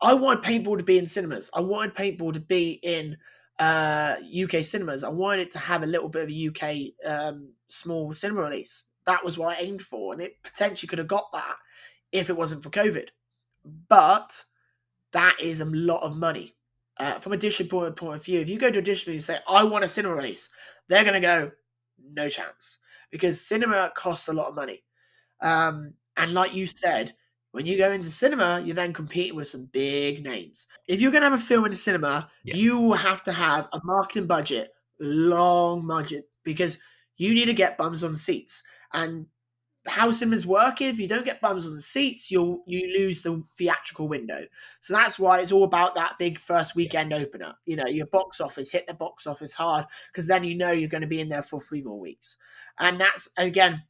I wanted Paintball to be in cinemas. I wanted Paintball to be in UK cinemas. I wanted it to have a little bit of a UK small cinema release. That was what I aimed for, and it potentially could have got that if it wasn't for COVID. But that is a lot of money. From a distributor point of view, if you go to a distributor and say, I want a cinema release, they're going to go, no chance, because cinema costs a lot of money. And like you said, when you go into cinema, you're then competing with some big names. If you're going to have a film in the cinema, you will have to have a marketing budget, long budget, because you need to get bums on seats. And how cinemas work, if you don't get bums on the seats, you lose the theatrical window. So that's why it's all about that big first weekend opener. Your box office, hit the box office hard, because then you're going to be in there for 3 more weeks. And that's, again,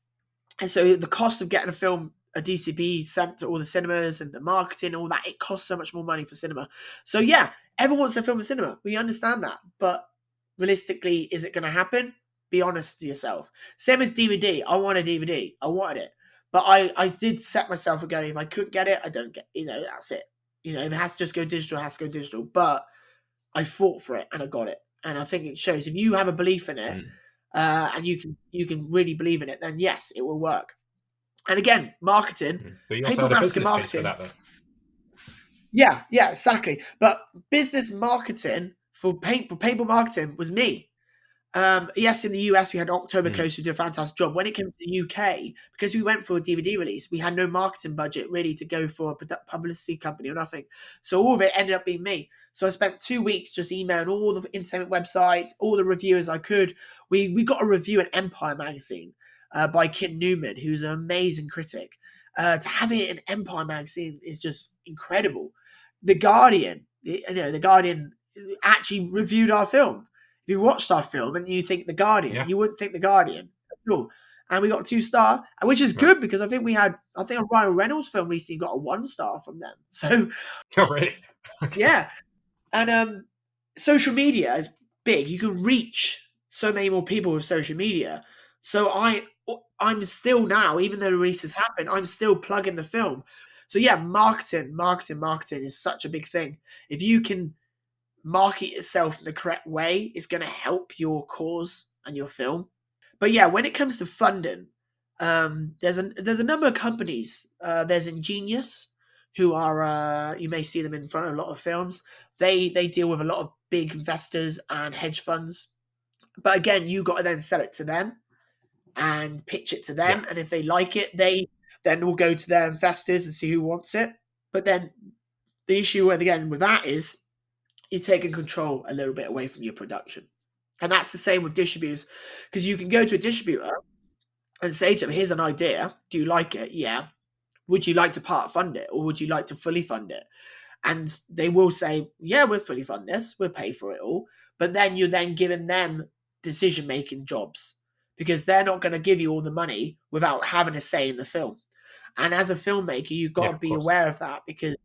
and so the cost of getting a DCP sent to all the cinemas and the marketing, all that, it costs so much more money for cinema. So yeah, everyone wants their film in cinema. We understand that. But realistically, is it going to happen? Be honest to yourself. Same as DVD. I want a DVD. I wanted it. But I did set myself a goal. If I couldn't get it, I don't get, that's it. If it has to just go digital, it has to go digital. But I fought for it and I got it. And I think it shows, if you have a belief in it, and you can really believe in it, then yes, it will work. And again, marketing. But you also had a business case for that, though. Yeah, exactly. But business marketing for Paintball marketing was me. Yes, in the US, we had October Coast who did a fantastic job. When it came to the UK, because we went for a DVD release, we had no marketing budget really to go for a publicity company or nothing. So all of it ended up being me. So I spent 2 weeks just emailing all the internet websites, all the reviewers I could. We got a review in Empire magazine by Kit Newman, who's an amazing critic. To have it in Empire magazine is just incredible. The Guardian actually reviewed our film. If you watched our film and you think The Guardian, you wouldn't think The Guardian at all. And we got a 2-star, which is good, because I think a Ryan Reynolds film recently got a 1-star from them. So, really? Yeah. And social media is big. You can reach so many more people with social media. So I'm still now, even though the release has happened, I'm still plugging the film. So yeah, marketing is such a big thing. If you can market yourself in the correct way, is going to help your cause and your film. But yeah, when it comes to funding, there's a number of companies. There's Ingenious, who are you may see them in front of a lot of films. They deal with a lot of big investors and hedge funds. But again, you got to then sell it to them and pitch it to them. And if they like it, they then will go to their investors and see who wants it. But then the issue again with that is, you're taking control a little bit away from your production. And that's the same with distributors, because you can go to a distributor and say to them, here's an idea. Do you like it? Yeah. Would you like to part fund it, or would you like to fully fund it? And they will say, yeah, we'll fully fund this. We'll pay for it all. But then you're then giving them decision-making jobs, because they're not going to give you all the money without having a say in the film. And as a filmmaker, you've got to be aware of that, because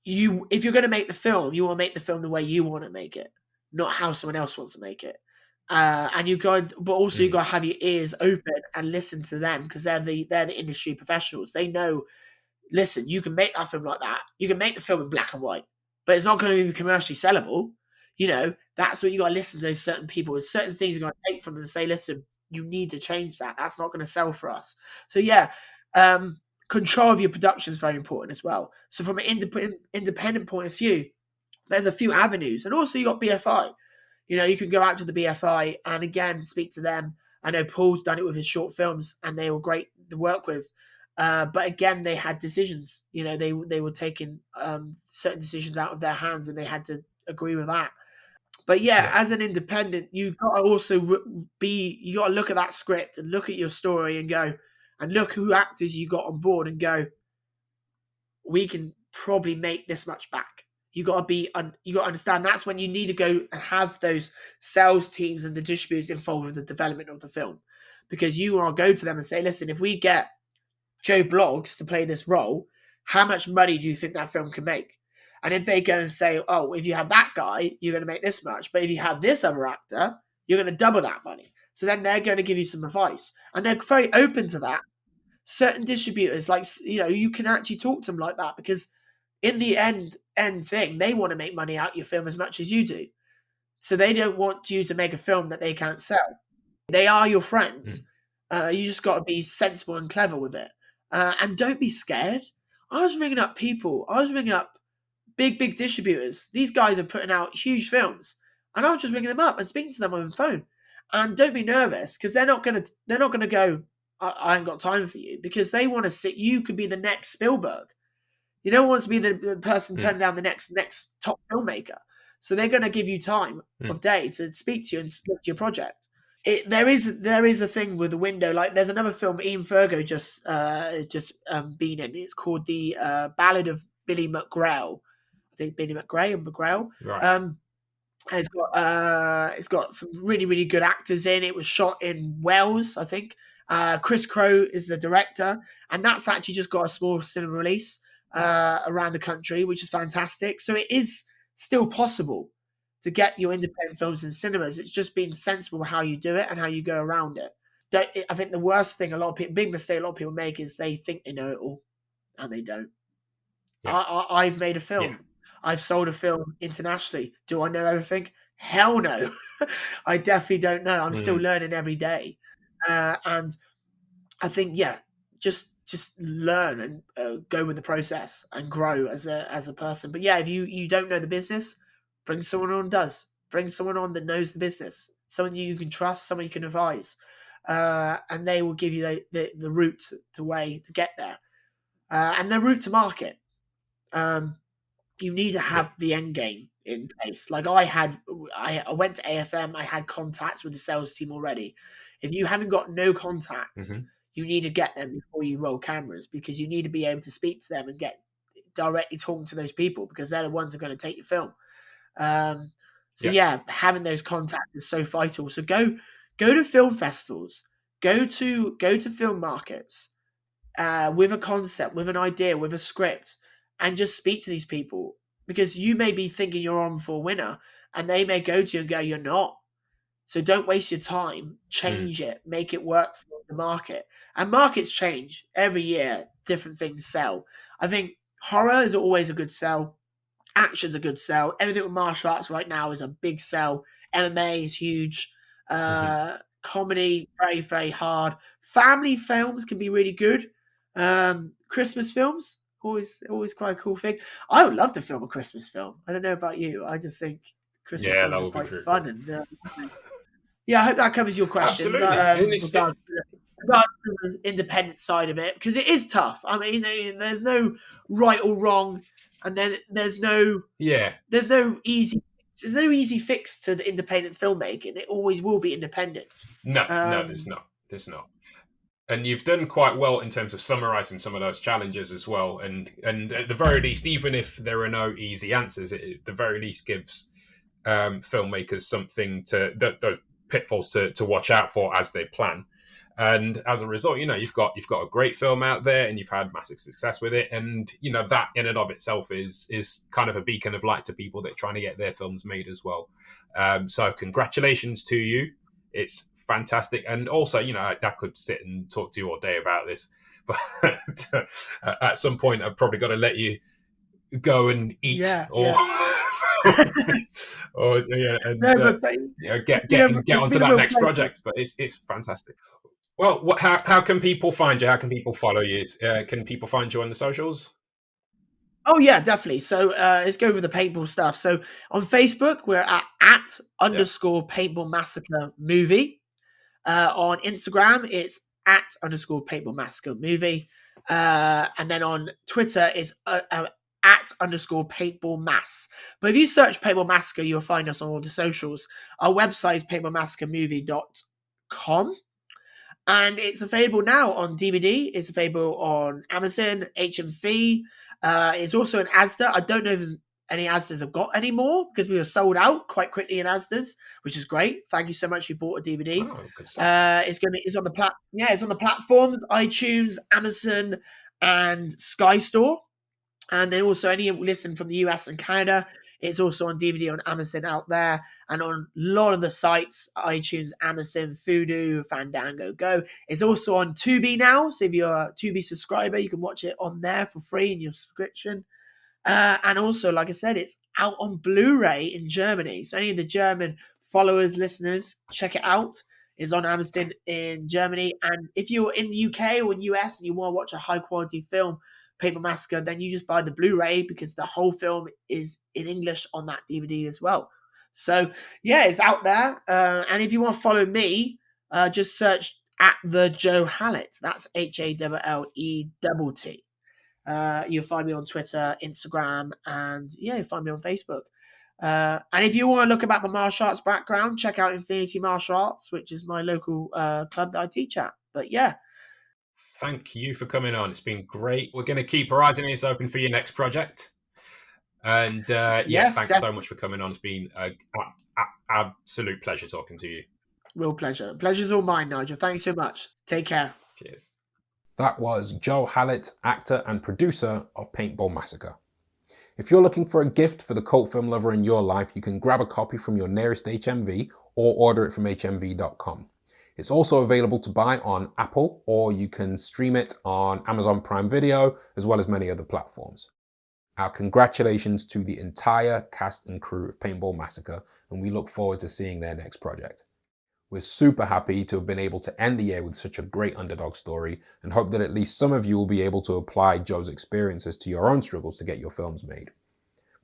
if you're going to make the film, you want to make the film the way you want to make it, not how someone else wants to make it. And you got to have your ears open and listen to them, because they're the industry professionals. They know, listen, you can make that film like that. You can make the film in black and white, but it's not going to be commercially sellable. That's what you got to listen to those certain people. There's certain things you got to take from them and say, listen, you need to change that. That's not going to sell for us. So yeah, control of your production is very important as well. So from an independent point of view, there's a few avenues. And also you got BFI. You know, you can go out to the BFI and again speak to them. I know Paul's done it with his short films and they were great to work with. But again, they had decisions. You know, they were taking certain decisions out of their hands and they had to agree with that. But yeah, as an independent, you got to also you got to look at that script and look at your story and go, and look who actors you got on board and go, we can probably make this much back. You got to understand that's when you need to go and have those sales teams and the distributors involved with the development of the film, because you want to go to them and say, listen, if we get Joe Bloggs to play this role, how much money do you think that film can make? And if they go and say, oh, if you have that guy, you're going to make this much. But if you have this other actor, you're going to double that money. So then they're going to give you some advice. And they're very open to that. Certain distributors, like, you know, you can actually talk to them like that, because in the end thing, they want to make money out your film as much as you do. So they don't want you to make a film that they can't sell. They are your friends. You just got to be sensible and clever with it. And don't be scared. I was ringing up big distributors. These guys are putting out huge films, and I was just ringing them up and speaking to them on the phone. And don't be nervous, because they're not gonna go, I ain't got time for you, because they want to sit. You could be the next Spielberg. You don't want to be the person turning down the next top filmmaker. So they're going to give you time of day to speak to you and speak to your project. There is a thing with the window. Like, there's another film Ian Fergo has just been in. It's called the Ballad of Billy Mcgraw. I think Billy Mcgraw. Right. And it's got some really, really good actors in. It was shot in Wales, I think. Chris Crowe is the director, and that's actually just got a small cinema release around the country, which is fantastic. So it is still possible to get your independent films in cinemas. It's just being sensible how you do it and how you go around it. I think the worst thing big mistake a lot of people make is they think they know it all, and they don't. Yeah. I've made a film. Yeah. I've sold a film internationally. Do I know everything? Hell no. I definitely don't know. I'm still learning every day. And I think, just learn and go with the process and grow as a person. But yeah, if you don't know the business, bring someone on who does. Bring someone on that knows the business. Someone you can trust, someone you can advise. And they will give you the route to way to get there. And the route to market. You need to have the end game in place. Like I went to AFM, I had contacts with the sales team already. If you haven't got no contacts, you need to get them before you roll cameras, because you need to be able to speak to them and get directly talking to those people, because they're the ones that are going to take your film. Having those contacts is so vital. So go to film festivals, go to film markets with a concept, with an idea, with a script, and just speak to these people, because you may be thinking you're on for a winner and they may go to you and go, you're not. So don't waste your time. Change it. Make it work for the market. And markets change every year. Different things sell. I think horror is always a good sell. Action's a good sell. Anything with martial arts right now is a big sell. MMA is huge. Comedy, very, very hard. Family films can be really good. Christmas films, always quite a cool thing. I would love to film a Christmas film. I don't know about you. I just think Christmas films are quite fun. And I hope that covers your questions. Absolutely. Regards to the independent side of it, because it is tough. I mean, there's no right or wrong, and then there's no easy fix to the independent filmmaking. It always will be independent. No, there's not. And you've done quite well in terms of summarising some of those challenges as well. And at the very least, even if there are no easy answers, it at the very least gives filmmakers something the pitfalls to watch out for as they plan. And as a result, you've got a great film out there, and you've had massive success with it. And that in and of itself is kind of a beacon of light to people that are trying to get their films made as well. So congratulations to you. It's fantastic. And also, I could sit and talk to you all day about this, but at some point I've probably got to let you go and eat get onto that next project. But it's fantastic. Well, how can people find you? How can people follow you? Can people find you on the socials? Oh yeah, definitely. So let's go over the paintball stuff. So on Facebook, we're at underscore paintball massacre movie. On Instagram, it's at underscore paintball massacre movie. And then on Twitter, it's at underscore paintball mass. But if you search paintball massacre, you'll find us on all the socials. Our website is paintballmassacremovie.com. And it's available now on DVD. It's available on Amazon, HMV. It's also in Asda. I don't know if any Asdas have got any more because we were sold out quite quickly in Asda's, which is great. Thank you so much. You bought a DVD. Oh, good stuff. It's on the it's on the platforms: iTunes, Amazon, and Sky Store. And then also any listen from the US and Canada, it's also on DVD on Amazon out there, and on a lot of the sites: iTunes, Amazon, Vudu, Fandango, Go. It's also on Tubi now, so if you're a Tubi subscriber, you can watch it on there for free in your subscription. And also, like I said, it's out on Blu-ray in Germany. So any of the German followers, listeners, check it out. It's on Amazon in Germany. And if you're in the UK or in the US and you want to watch a high-quality film, Paintball Massacre, then you just buy the Blu-ray because the whole film is in English on that DVD as well. So, yeah, it's out there. And if you want to follow me, just search at the Joe Hallett. That's HALLETT. You'll find me on Twitter, Instagram, and you'll find me on Facebook. And if you want to look about my martial arts background, check out Infinity Martial Arts, which is my local club that I teach at. But yeah. Thank you for coming on. It's been great. We're going to keep our eyes and ears open for your next project. And thanks so much for coming on. It's been an absolute pleasure talking to you. Real pleasure. Pleasure's all mine, Nigel. Thanks so much. Take care. Cheers. That was Joe Hallett, actor and producer of Paintball Massacre. If you're looking for a gift for the cult film lover in your life, you can grab a copy from your nearest HMV or order it from hmv.com. It's also available to buy on Apple, or you can stream it on Amazon Prime Video, as well as many other platforms. Our congratulations to the entire cast and crew of Paintball Massacre, and we look forward to seeing their next project. We're super happy to have been able to end the year with such a great underdog story, and hope that at least some of you will be able to apply Joe's experiences to your own struggles to get your films made.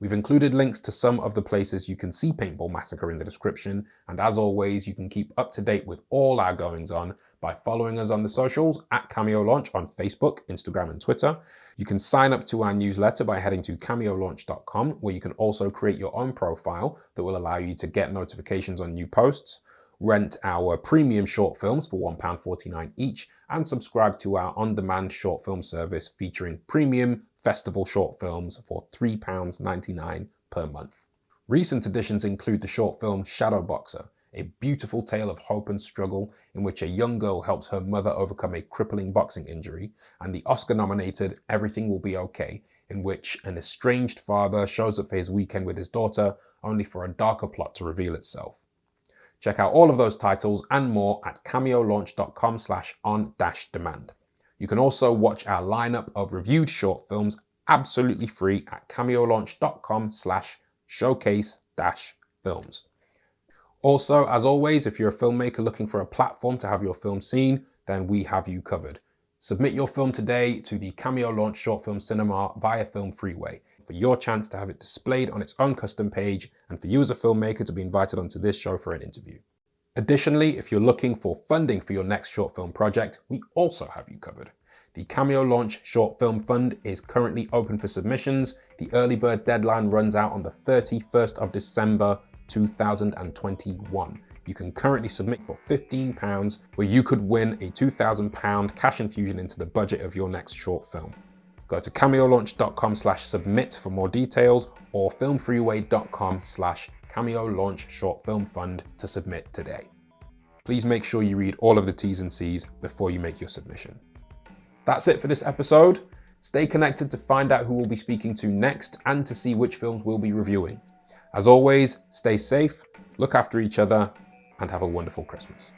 We've included links to some of the places you can see Paintball Massacre in the description, and as always, you can keep up to date with all our goings on by following us on the socials at Cameo Launch on Facebook, Instagram, and Twitter. You can sign up to our newsletter by heading to cameolaunch.com, where you can also create your own profile that will allow you to get notifications on new posts, rent our premium short films for £1.49 each, and subscribe to our on-demand short film service featuring premium festival short films for £3.99 per month. Recent additions include the short film Shadow Boxer, a beautiful tale of hope and struggle in which a young girl helps her mother overcome a crippling boxing injury, and the Oscar-nominated Everything Will Be Okay, in which an estranged father shows up for his weekend with his daughter, only for a darker plot to reveal itself. Check out all of those titles and more at cameolaunch.com/on-demand. You can also watch our lineup of reviewed short films absolutely free at cameolaunch.com/showcase-films. Also, as always, if you're a filmmaker looking for a platform to have your film seen, then we have you covered. Submit your film today to the Cameo Launch Short Film Cinema via Film Freeway for your chance to have it displayed on its own custom page, and for you as a filmmaker to be invited onto this show for an interview. Additionally, if you're looking for funding for your next short film project, we also have you covered. The Cameo Launch Short Film Fund is currently open for submissions. The early bird deadline runs out on the 31st of December 2021. You can currently submit for £15, where you could win a £2,000 cash infusion into the budget of your next short film. Go to cameolaunch.com/submit for more details, or filmfreeway.com/Cameo Launch Short Film Fund to submit today. Please make sure you read all of the T's and C's before you make your submission. That's it for this episode. Stay connected to find out who we'll be speaking to next and to see which films we'll be reviewing. As always, stay safe, look after each other, and have a wonderful Christmas.